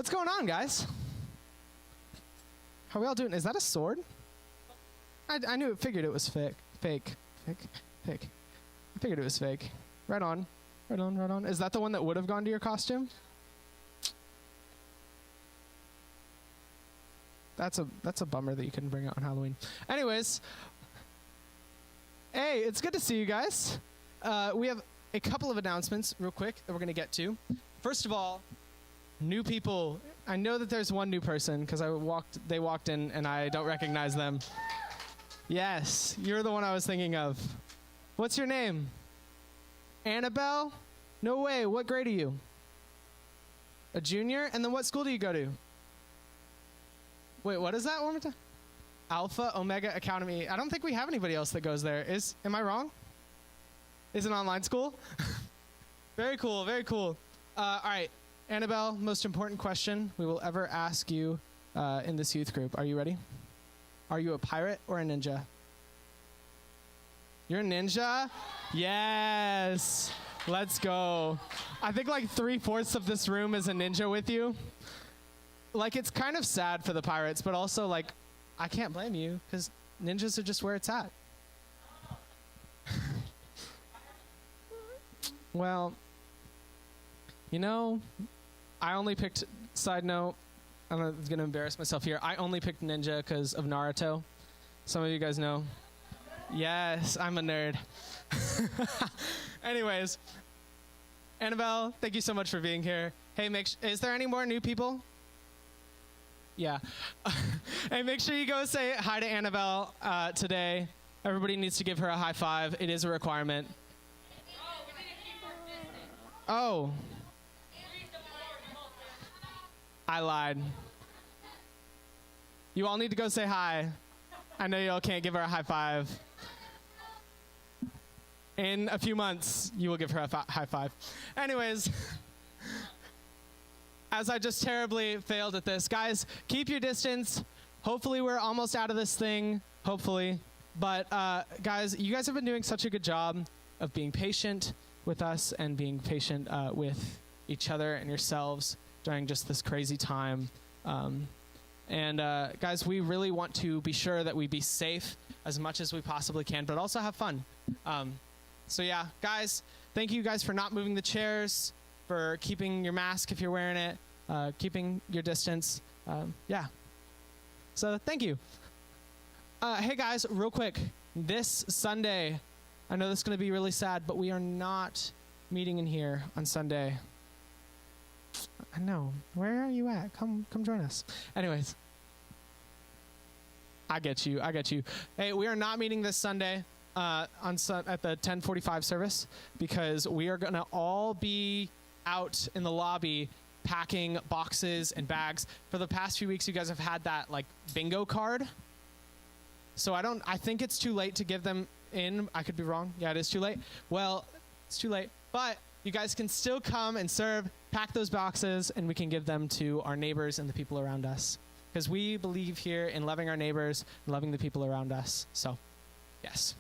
What's going on, guys? How are we all doing? Is that a sword? I figured it was fake. I figured it was fake. Right on. Is that the one that would have gone to your costume? That's a bummer that you couldn't bring it on Halloween. Anyways, hey, it's good to see you guys. We have a couple of announcements real quick that we're going to get to. First of all, new people. I know that there's one new person because they walked in and I don't recognize them. Yes, you're the one I was thinking of. What's your name? Annabelle? No way. What grade are you? A junior? And then what school do you go to? Wait, what is that one more time? Alpha Omega Academy. I don't think we have anybody else that goes there. Am I wrong? Is it an online school? Very cool, very cool. All right, Annabelle, most important question we will ever ask you in this youth group. Are you ready? Are you a pirate or a ninja? You're a ninja? Yes. Let's go. I think like 3/4 of this room is a ninja with you. Like, it's kind of sad for the pirates, but also, like, I can't blame you, because ninjas are just where it's at. Well, you know, I only picked, side note, I'm going to embarrass myself here. I only picked ninja because of Naruto. Some of you guys know. Yes, I'm a nerd. Anyways, Annabelle, thank you so much for being here. Hey, is there any more new people? Yeah. Hey, make sure you go say hi to Annabelle today. Everybody needs to give her a high five. It is a requirement. Oh. I lied. You all need to go say hi. I know you all can't give her a high five. In a few months, you will give her a high five. Anyways. As I just terribly failed at this. Guys, keep your distance. Hopefully we're almost out of this thing. Hopefully. But guys, you guys have been doing such a good job of being patient with us and being patient with each other and yourselves during just this crazy time. Guys, we really want to be sure that we be safe as much as we possibly can, but also have fun. So yeah, guys, thank you guys for not moving the chairs, for keeping your mask if you're wearing it, keeping your distance. Yeah. So thank you. Hey guys, real quick, this Sunday, I know this is going to be really sad, but we are not meeting in here on Sunday. I know. Where are you at? Come join us. Anyways. I get you. Hey, we are not meeting this Sunday at the 10:45 service because we are going to all be out in the lobby packing boxes and bags. For the past few weeks, you guys have had that like bingo card. So I think it's too late to give them in. I could be wrong. Yeah, it is too late. Well, it's too late. But you guys can still come and serve, pack those boxes, and we can give them to our neighbors and the people around us. Because we believe here in loving our neighbors and loving the people around us. So, yes.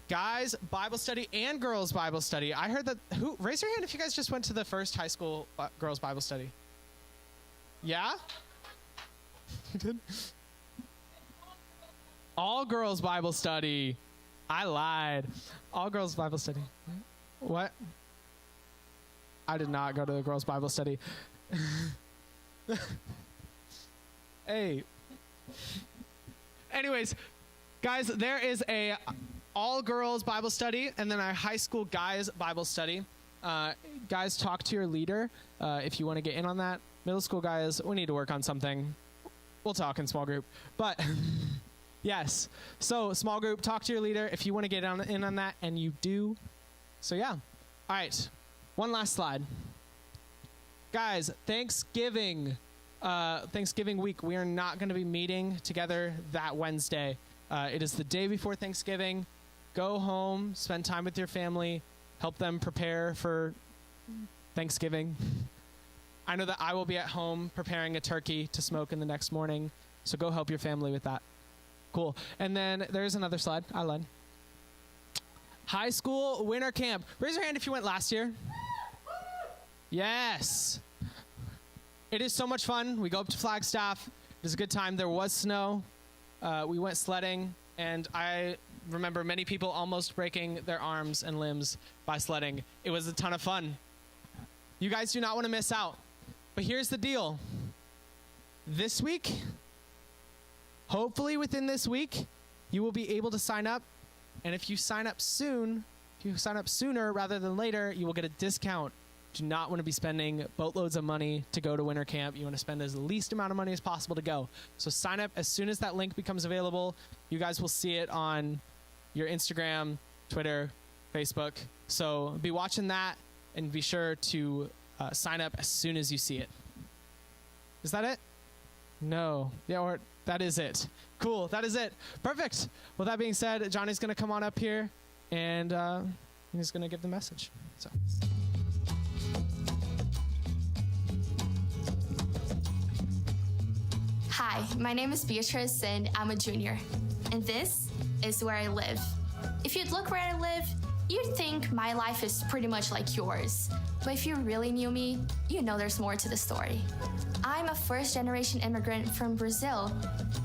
Guys, Bible study and girls Bible study. I heard that, raise your hand if you guys just went to the first high school girls Bible study. Yeah? You did? All girls Bible study. I lied. All girls Bible study. What? I did not go to the girls Bible study. Hey. Anyways, guys, there is a all girls Bible study and then our high school guys Bible study. Guys, talk to your leader if you want to get in on that. Middle school guys, we need to work on something. We'll talk in small group. But yes, so small group, talk to your leader if you want to get in on that, and you do. So yeah. All right, one last slide. Guys, Thanksgiving week, we are not going to be meeting together that Wednesday. It is the day before Thanksgiving. Go home, spend time with your family, help them prepare for Thanksgiving. I know that I will be at home preparing a turkey to smoke in the next morning, so go help your family with that. Cool. And then there's another slide. I lied. High school winter camp. Raise your hand if you went last year. Yes. it is so much fun. We go up to Flagstaff. It was a good time. There was snow. We went sledding, and I remember many people almost breaking their arms and limbs by sledding. It was a ton of fun. You guys do not want to miss out. But here's the deal. This week, hopefully within this week, you will be able to sign up. And if you sign up soon, if you sign up sooner rather than later, you will get a discount. Do not want to be spending boatloads of money to go to winter camp. You want to spend as least amount of money as possible to go. So sign up as soon as that link becomes available. You guys will see it on your Instagram, Twitter, Facebook. So be watching that and be sure to sign up as soon as you see it. Is that it? No. Yeah, or that is it. Cool. That is it. Perfect. Well, that being said, Johnny's going to come on up here and he's going to give the message. So. Hi, my name is Beatrice and I'm a junior. And this is where I live. If you'd look where I live, you'd think my life is pretty much like yours. But if you really knew me, you know there's more to the story. I'm a first-generation immigrant from Brazil,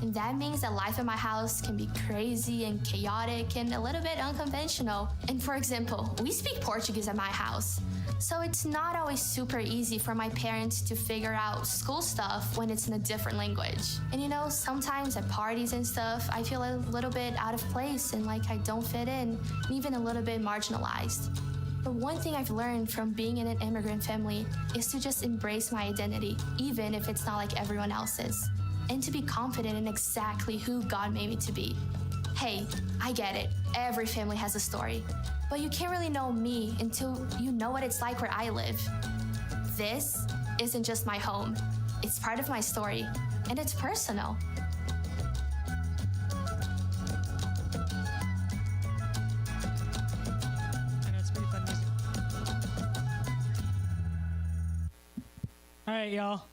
and that means that life in my house can be crazy and chaotic and a little bit unconventional. And for example, we speak Portuguese at my house, so it's not always super easy for my parents to figure out school stuff when it's in a different language. And you know, sometimes at parties and stuff, I feel a little bit out of place and like I don't fit in, and even a little bit marginalized. But one thing I've learned from being in an immigrant family is to just embrace my identity, even if it's not like everyone else's, and to be confident in exactly who God made me to be. Hey, I get it. Every family has a story, but you can't really know me until you know what it's like where I live. This isn't just my home. It's part of my story, and it's personal. All right, y'all.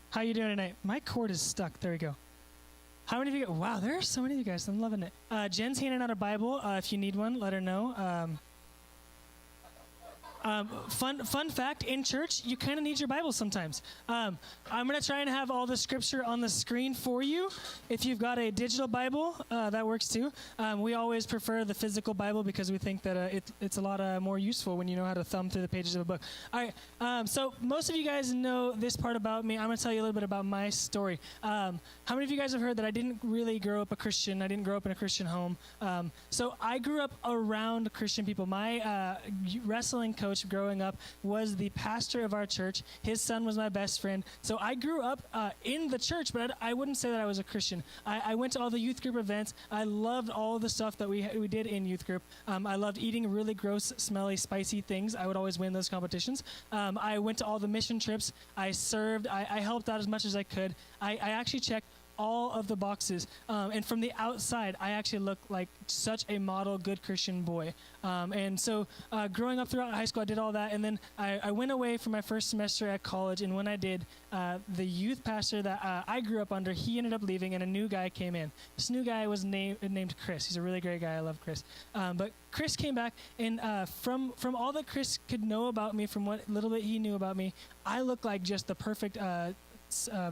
How you doing tonight? My cord is stuck. There we go. How many of you? Wow, there are so many of you guys. I'm loving it. Jen's handing out a Bible. If you need one, let her know. Fun fact, in church, you kind of need your Bible sometimes. I'm going to try and have all the scripture on the screen for you. If you've got a digital Bible, that works too. We always prefer the physical Bible because we think that it's a lot more useful when you know how to thumb through the pages of a book. All right, so most of you guys know this part about me. I'm going to tell you a little bit about my story. How many of you guys have heard that I didn't really grow up a Christian? I didn't grow up in a Christian home. So I grew up around Christian people. My wrestling coach growing up was the pastor of our church. His son was my best friend. So I grew up in the church, but I wouldn't say that I was a Christian. I went to all the youth group events. I loved all the stuff that we did in youth group. I loved eating really gross, smelly, spicy things. I would always win those competitions. I went to all the mission trips. I served. I helped out as much as I could. I actually checked all of the boxes. And from the outside, I actually looked like such a model good Christian boy. And so growing up throughout high school, I did all that. And then I went away for my first semester at college. And when I did, the youth pastor that I grew up under, he ended up leaving and a new guy came in. This new guy was named Chris. He's a really great guy. I love Chris. But Chris came back, and from all that Chris could know about me, from what little bit he knew about me, I looked like just the perfect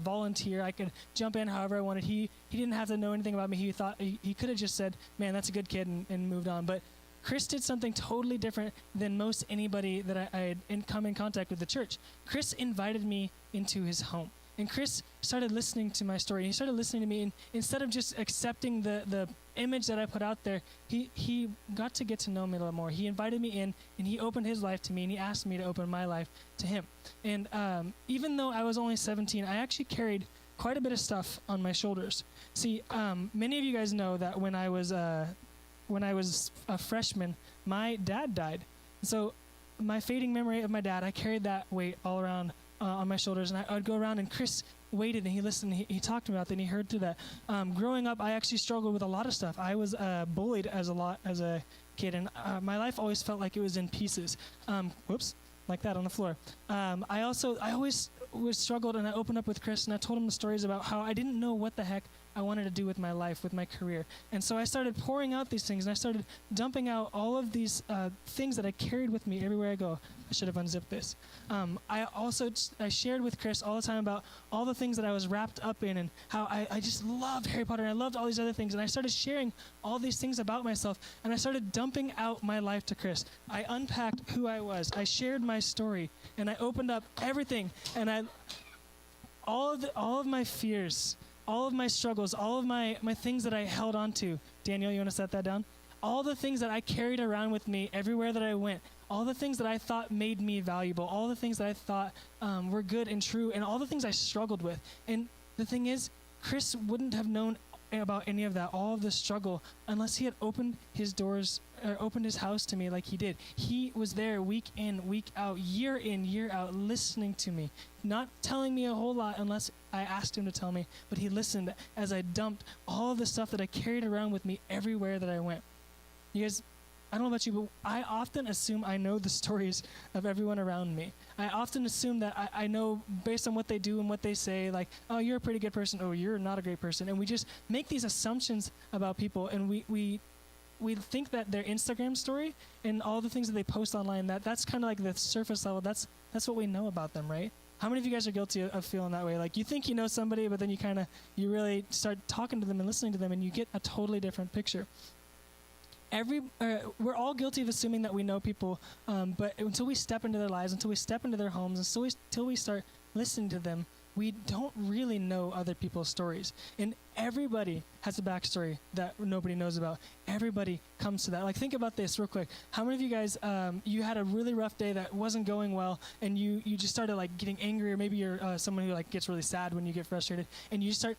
volunteer. I could jump in however I wanted. He didn't have to know anything about me. He thought he could have just said, man, that's a good kid, and moved on. But Chris did something totally different than most anybody that I had come in contact with the church. Chris invited me into his home. And Chris started listening to my story. He started listening to me, and instead of just accepting the image that I put out there, he got to get to know me a little more. He invited me in, and he opened his life to me, and he asked me to open my life to him. And even though I was only 17, I actually carried quite a bit of stuff on my shoulders. See, many of you guys know that when I was a freshman, my dad died. So my fading memory of my dad, I carried that weight all around on my shoulders, and I would go around, and Chris waited, and he listened, and he talked to me about that, and he heard through that. Growing up, I actually struggled with a lot of stuff. I was bullied as a kid, and my life always felt like it was in pieces. Whoops, like that on the floor. I always struggled, and I opened up with Chris, and I told him the stories about how I didn't know what the heck I wanted to do with my life, with my career. And so I started pouring out these things, and I started dumping out all of these things that I carried with me everywhere I go. I should have unzipped this. I shared with Chris all the time about all the things that I was wrapped up in, and how I just loved Harry Potter, and I loved all these other things. And I started sharing all these things about myself, and I started dumping out my life to Chris. I unpacked who I was. I shared my story, and I opened up everything. And all of my fears, all of my struggles, all of my things that I held on to. Daniel, you want to set that down? All the things that I carried around with me everywhere that I went, all the things that I thought made me valuable, all the things that I thought were good and true, and all the things I struggled with. And the thing is, Chris wouldn't have known about any of that, all of the struggle, unless he had opened his doors, or opened his house to me like he did. He was there week in, week out, year in, year out, listening to me, not telling me a whole lot unless I asked him to tell me, but he listened as I dumped all of the stuff that I carried around with me everywhere that I went. You guys, I don't know about you, but I often assume I know the stories of everyone around me. I often assume that I know based on what they do and what they say, like, oh, you're a pretty good person, oh, you're not a great person. And we just make these assumptions about people, and we think that their Instagram story and all the things that they post online, that's kind of like the surface level. That's what we know about them, right? How many of you guys are guilty of feeling that way? Like, you think you know somebody, but then you really start talking to them and listening to them, and you get a totally different picture. We're all guilty of assuming that we know people, but until we step into their lives, until we step into their homes, until we start listening to them, we don't really know other people's stories. And everybody has a backstory that nobody knows about. Everybody comes to that. Like, think about this real quick. How many of you guys, you had a really rough day that wasn't going well, and you just started like getting angry, or maybe you're someone who like gets really sad when you get frustrated, and you start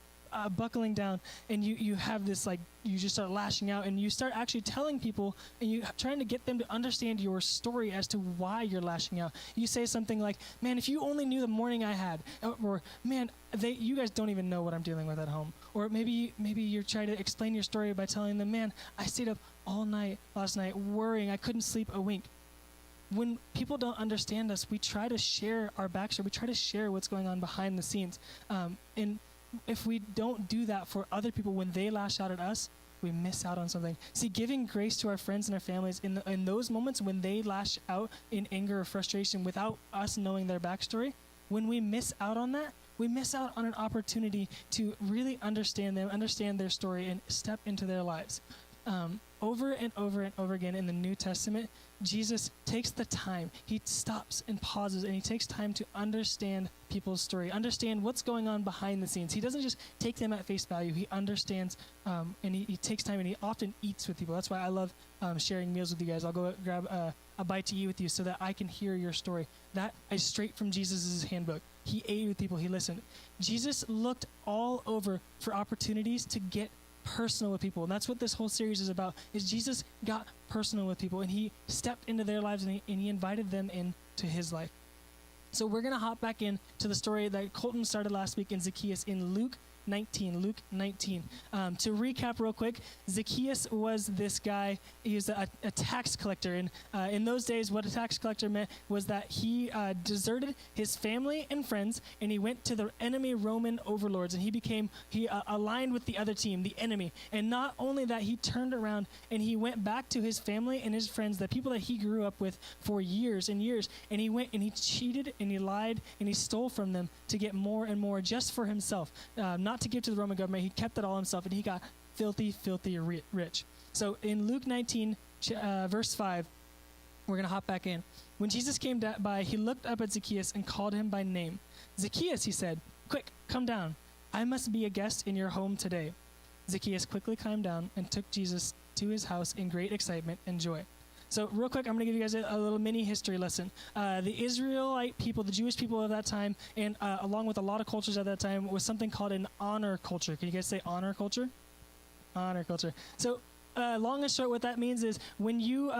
buckling down, and you have this, like, you just start lashing out, and you start actually telling people, and you trying to get them to understand your story as to why you're lashing out. You say something like, man, if you only knew the morning I had, or man, you guys don't even know what I'm dealing with at home. Or maybe you're trying to explain your story by telling them, man, I stayed up all night last night worrying, I couldn't sleep a wink. When people don't understand us, we try to share our backstory, we try to share what's going on behind the scenes, and if we don't do that for other people when they lash out at us, we miss out on something. See, giving grace to our friends and our families in those moments when they lash out in anger or frustration without us knowing their backstory, when we miss out on that, we miss out on an opportunity to really understand them, understand their story, and step into their lives. Over and over and over again in the New Testament, Jesus takes the time. He stops and pauses, and he takes time to understand people's story, understand what's going on behind the scenes. He doesn't just take them at face value. He understands, and he takes time, and he often eats with people. That's why I love sharing meals with you guys. I'll go grab a bite to eat with you so that I can hear your story. That is straight from Jesus' handbook. He ate with people. He listened. Jesus looked all over for opportunities to get personal with people, and that's what this whole series is about. Is Jesus got personal with people, and he stepped into their lives, and he invited them into his life. So we're gonna hop back in to the story that Colton started last week in Zacchaeus in Luke 19. To recap real quick, Zacchaeus was this guy. He was a tax collector, and in those days, what a tax collector meant was that he deserted his family and friends, and he went to the enemy Roman overlords, and he aligned with the other team, the enemy. And not only that, he turned around and he went back to his family and his friends, the people that he grew up with for years and years, and he went and he cheated and he lied and he stole from them to get more and more just for himself, not to give to the Roman government. He kept it all himself, and he got filthy rich. So in Luke 19, verse 5, we're going to hop back in. When Jesus came by, he looked up at Zacchaeus and called him by name. Zacchaeus, he said, quick, come down. I must be a guest in your home today. Zacchaeus quickly climbed down and took Jesus to his house in great excitement and joy. So real quick, I'm going to give you guys a little mini history lesson. The Israelite people, the Jewish people of that time, and along with a lot of cultures at that time, was something called an honor culture. Can you guys say honor culture? Honor culture. So long and short, what that means is when you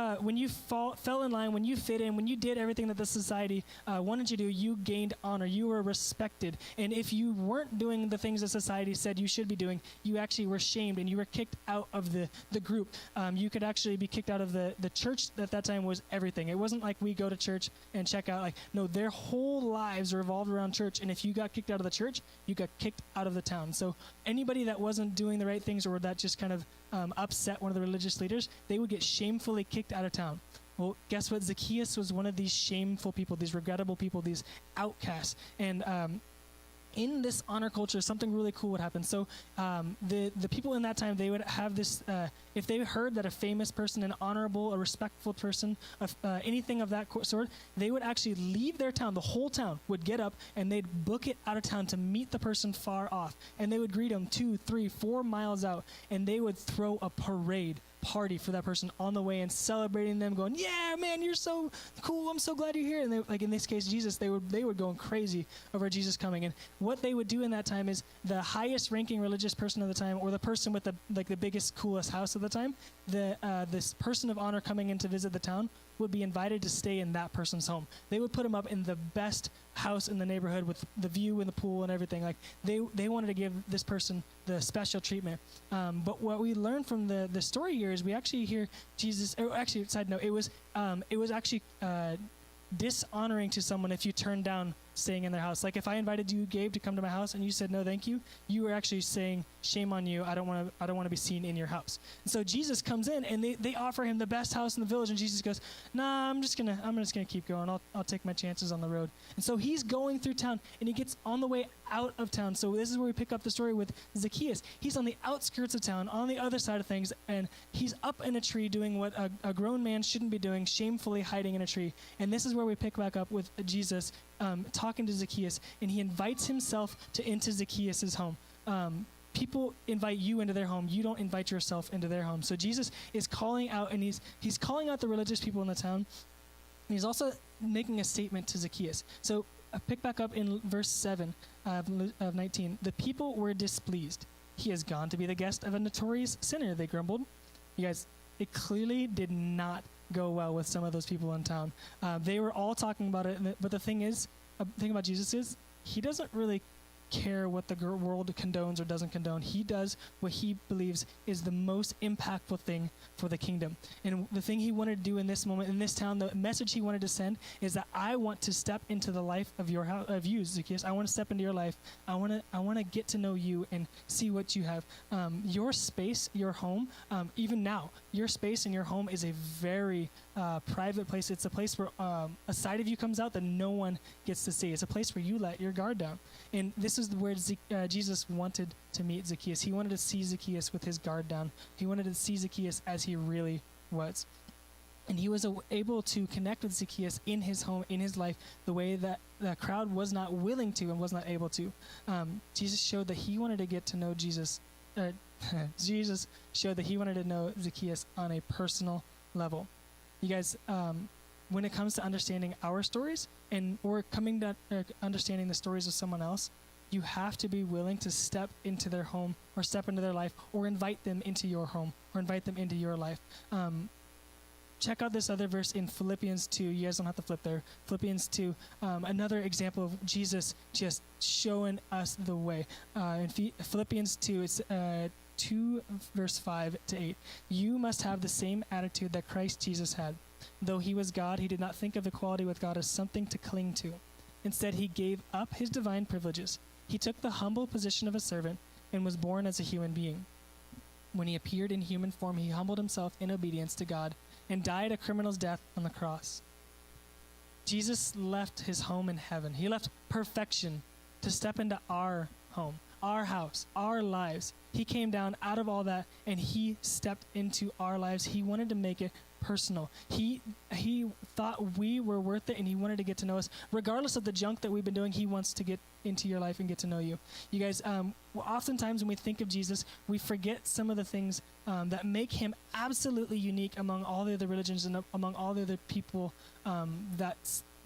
fell in line, when you fit in, when you did everything that the society wanted you to do, you gained honor. You were respected. And if you weren't doing the things that society said you should be doing, you actually were shamed and you were kicked out of the group. You could actually be kicked out of the church at that time was everything. It wasn't like we go to church and check out. Like, no, their whole lives revolved around church. And if you got kicked out of the church, you got kicked out of the town. So anybody that wasn't doing the right things or that just kind of upset one of the religious leaders, they would get shamefully kicked out of town. Well, guess what? Zacchaeus was one of these shameful people, these regrettable people, these outcasts. And in this honor culture, something really cool would happen. So the people in that time, they would have this, if they heard that a famous person, an honorable, a respectful person, anything of that sort, they would actually leave their town. The whole town would get up and they'd book it out of town to meet the person far off. And they would greet him 2, 3, 4 miles out. And they would throw a party for that person on the way and celebrating them, going, yeah, man, you're so cool, I'm so glad you're here. And they, like in this case, Jesus, they were going crazy over Jesus coming. And what they would do in that time is the highest ranking religious person of the time, or the person with the biggest, coolest house of the time, this person of honor coming in to visit the town would be invited to stay in that person's home. They would put him up in the best house in the neighborhood with the view and the pool and everything. Like they wanted to give this person the special treatment. But what we learned from the story here is we actually hear Jesus. Actually, side note, it was actually dishonoring to someone if you turned down staying in their house. Like if I invited you, Gabe, to come to my house and you said no thank you, you were actually saying shame on you, I don't want to be seen in your house. And so Jesus comes in and they offer him the best house in the village, and Jesus goes, nah, I'm just gonna keep going. I'll take my chances on the road. And so he's going through town and he gets on the way out of town. So this is where we pick up the story with Zacchaeus. He's on the outskirts of town, on the other side of things, and he's up in a tree doing what a grown man shouldn't be doing, shamefully hiding in a tree. And this is where we pick back up with Jesus talking to Zacchaeus, and he invites himself into Zacchaeus' home. People invite you into their home. You don't invite yourself into their home. So Jesus is calling out, and he's calling out the religious people in the town. And he's also making a statement to Zacchaeus. So pick back up in verse 7 of 19. The people were displeased. He has gone to be the guest of a notorious sinner, they grumbled. You guys, it clearly did not go well with some of those people in town. They were all talking about it, but the thing about Jesus is he doesn't really care what the world condones or doesn't condone. He does what he believes is the most impactful thing for the kingdom. And the thing he wanted to do in this moment, in this town, the message he wanted to send is that I want to step into the life of your house, of you, Zacchaeus. I want to step into your life. I want to get to know you and see what you have. Your space, your home, even now, your space and your home is a very private place. It's a place where a side of you comes out that no one gets to see. It's a place where you let your guard down. And this is where Jesus wanted to meet Zacchaeus. He wanted to see Zacchaeus with his guard down. He wanted to see Zacchaeus as he really was. And he was able to connect with Zacchaeus in his home, in his life, the way that the crowd was not willing to and was not able to. Jesus showed that he wanted to get to know Jesus. Jesus showed that he wanted to know Zacchaeus on a personal level. You guys, when it comes to understanding our stories or coming to understanding the stories of someone else, you have to be willing to step into their home or step into their life or invite them into your home or invite them into your life. Check out this other verse in Philippians 2. You guys don't have to flip there. Philippians 2, another example of Jesus just showing us the way. In Philippians 2, it's 2 verse 5 to 8. You must have the same attitude that Christ Jesus had. Though he was God, he did not think of equality with God as something to cling to. Instead, he gave up his divine privileges. He took the humble position of a servant and was born as a human being. When he appeared in human form, he humbled himself in obedience to God and died a criminal's death on the cross. Jesus left his home in heaven. He left perfection to step into our home, our house, our lives. He came down out of all that and he stepped into our lives. He wanted to make it personal. He thought we were worth it and he wanted to get to know us. Regardless of the junk that we've been doing, he wants to get into your life and get to know you. You guys, oftentimes when we think of Jesus, we forget some of the things that make him absolutely unique among all the other religions and among all the other people that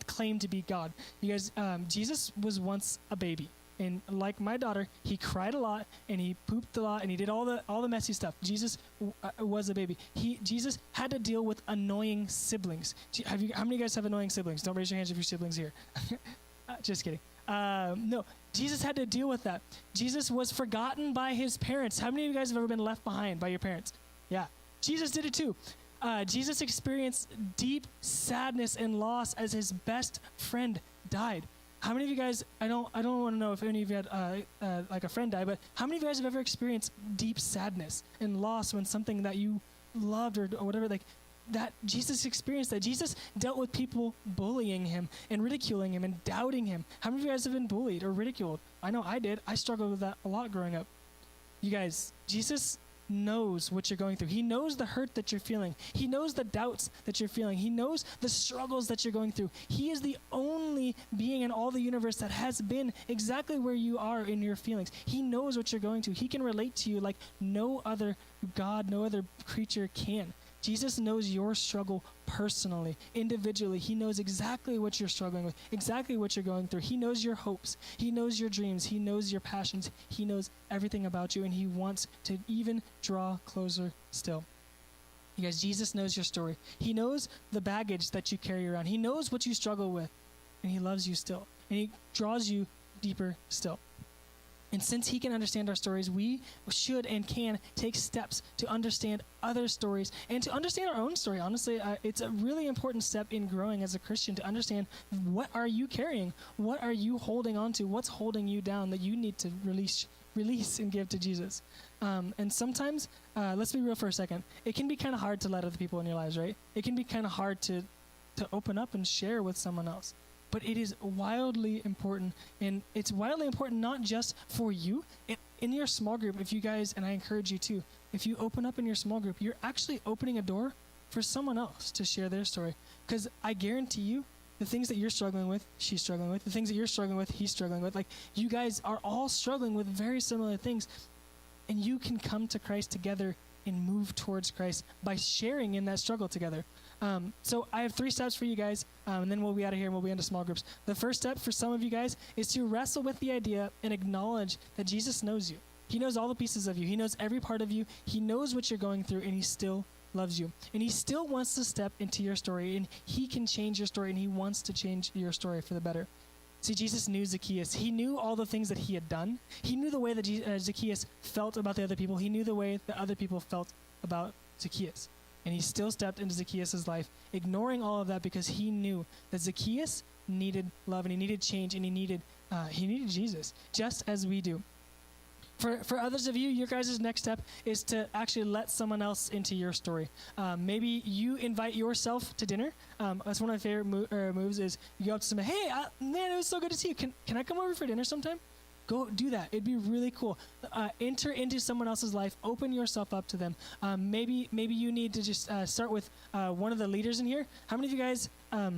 claim to be God. You guys, Jesus was once a baby. And like my daughter, he cried a lot and he pooped a lot and he did all the messy stuff. Jesus was a baby. Jesus had to deal with annoying siblings. How many of you guys have annoying siblings? Don't raise your hands if your siblings here. Just kidding. No, Jesus had to deal with that. Jesus was forgotten by his parents. How many of you guys have ever been left behind by your parents? Yeah, Jesus did it too. Jesus experienced deep sadness and loss as his best friend died. How many of you guys, I don't want to know if any of you had like a friend die, but how many of you guys have ever experienced deep sadness and loss when something that you loved or whatever, like that Jesus experienced that. Jesus dealt with people bullying him and ridiculing him and doubting him. How many of you guys have been bullied or ridiculed? I know I did. I struggled with that a lot growing up. You guys, Jesus knows what you're going through. He knows the hurt that you're feeling. He knows the doubts that you're feeling. He knows the struggles that you're going through. He is the only being in all the universe that has been exactly where you are in your feelings. He knows what you're going through. He can relate to you like no other God, no other creature can. Jesus knows your struggle personally, individually. He knows exactly what you're struggling with, exactly what you're going through. He knows your hopes. He knows your dreams. He knows your passions. He knows everything about you, and he wants to even draw closer still. You guys, Jesus knows your story. He knows the baggage that you carry around. He knows what you struggle with, and he loves you still, and he draws you deeper still. And since he can understand our stories, we should and can take steps to understand other stories and to understand our own story. Honestly, it's a really important step in growing as a Christian to understand, what are you carrying? What are you holding on to? What's holding you down that you need to release and give to Jesus? And sometimes, let's be real for a second, it can be kind of hard to let other people in your lives, right? It can be kind of hard to open up and share with someone else. But it is wildly important, and it's wildly important not just for you. In your small group, if you guys, and I encourage you to, if you open up in your small group, you're actually opening a door for someone else to share their story. Because I guarantee you, the things that you're struggling with, she's struggling with. The things that you're struggling with, he's struggling with. Like, you guys are all struggling with very similar things, and you can come to Christ together and move towards Christ by sharing in that struggle together. So I have 3 steps for you guys, and then we'll be out of here and we'll be into small groups. The first step for some of you guys is to wrestle with the idea and acknowledge that Jesus knows you. He knows all the pieces of you. He knows every part of you. He knows what you're going through, and he still loves you. And he still wants to step into your story, and he can change your story, and he wants to change your story for the better. See, Jesus knew Zacchaeus. He knew all the things that he had done. He knew the way that Zacchaeus felt about the other people. He knew the way that other people felt about Zacchaeus. And he still stepped into Zacchaeus' life, ignoring all of that because he knew that Zacchaeus needed love and he needed change and he needed Jesus, just as we do. For others of you, your guys' next step is to actually let someone else into your story. Maybe you invite yourself to dinner. That's one of my favorite moves is you go up to somebody, hey, man, it was so good to see you. Can I come over for dinner sometime? Go do that. It'd be really cool. Enter into someone else's life. Open yourself up to them. Maybe you need to just start with one of the leaders in here. How many of you guys? How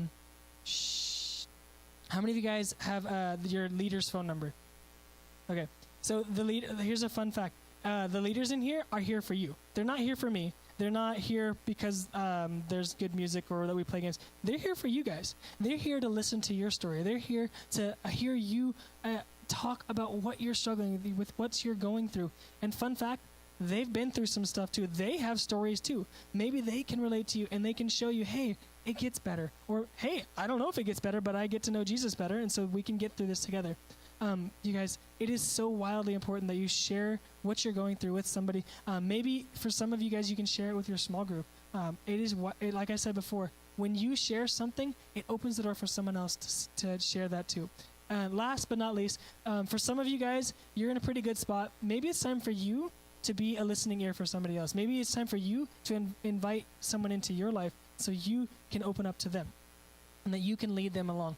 many of you guys have your leader's phone number? Okay. So here's a fun fact. The leaders in here are here for you. They're not here for me. They're not here because there's good music or that we play games. They're here for you guys. They're here to listen to your story. They're here to hear you talk about what you're struggling with, what you're going through. And fun fact, they've been through some stuff too. They have stories too. Maybe they can relate to you and they can show you, hey, it gets better. Or, hey, I don't know if it gets better, but I get to know Jesus better, and so we can get through this together. You guys, it is so wildly important that you share what you're going through with somebody. Maybe for some of you guys, you can share it with your small group. Like I said before, when you share something, it opens the door for someone else to share that too. Last but not least, for some of you guys, you're in a pretty good spot. Maybe it's time for you to be a listening ear for somebody else. Maybe it's time for you to invite someone into your life so you can open up to them and that you can lead them along.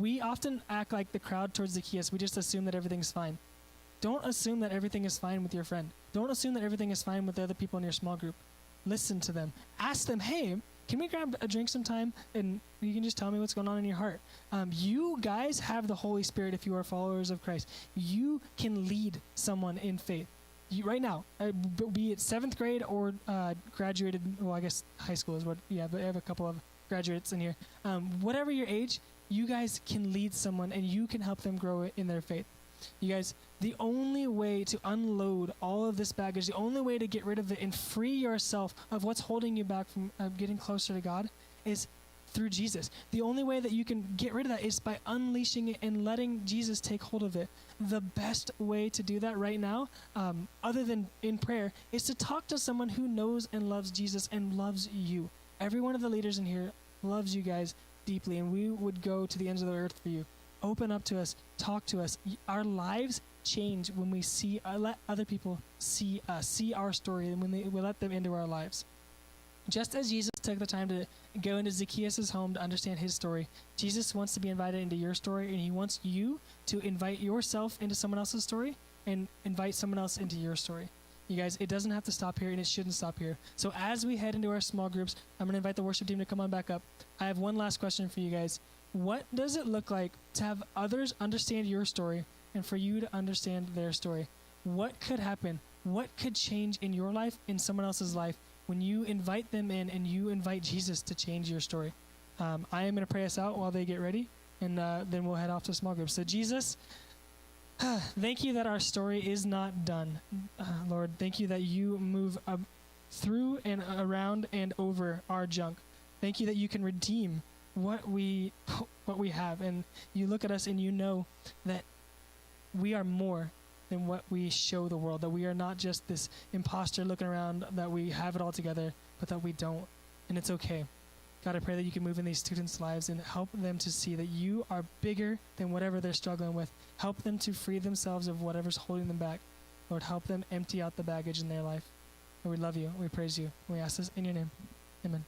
We often act like the crowd towards Zacchaeus. We just assume that everything's fine. Don't assume that everything is fine with your friend. Don't assume that everything is fine with the other people in your small group. Listen to them. Ask them, hey, can we grab a drink sometime? And you can just tell me what's going on in your heart. You guys have the Holy Spirit if you are followers of Christ. You can lead someone in faith. Right now, be it 7th grade or graduated, well, I guess high school is what, yeah, but I have a couple of graduates in here. Whatever your age, you guys can lead someone and you can help them grow in their faith. You guys, the only way to unload all of this baggage, the only way to get rid of it and free yourself of what's holding you back from getting closer to God is through Jesus. The only way that you can get rid of that is by unleashing it and letting Jesus take hold of it. The best way to do that right now, other than in prayer, is to talk to someone who knows and loves Jesus and loves you. Every one of the leaders in here loves you guys deeply, and we would go to the ends of the earth for you. Open up to us, talk to us. Our lives change when we let other people see us, see our story, and when we let them into our lives. Just as Jesus took the time to go into Zacchaeus' home to understand his story, Jesus wants to be invited into your story, and he wants you to invite yourself into someone else's story and invite someone else into your story. You guys, it doesn't have to stop here, and it shouldn't stop here. So as we head into our small groups, I'm going to invite the worship team to come on back up. I have one last question for you guys. What does it look like to have others understand your story and for you to understand their story? What could happen? What could change in your life, in someone else's life, when you invite them in and you invite Jesus to change your story? I am going to pray us out while they get ready, and then we'll head off to small groups. So Jesus, thank you that our story is not done. Lord, thank you that you move through and around and over our junk. Thank you that you can redeem what we have, and you look at us and you know that we are more than what we show the world, that we are not just this imposter looking around that we have it all together, but that we don't, and it's okay. God, I pray that you can move in these students' lives and help them to see that you are bigger than whatever they're struggling with. Help them to free themselves of whatever's holding them back. Lord, help them empty out the baggage in their life. Lord, we love you. We praise you. We ask this in your name. Amen.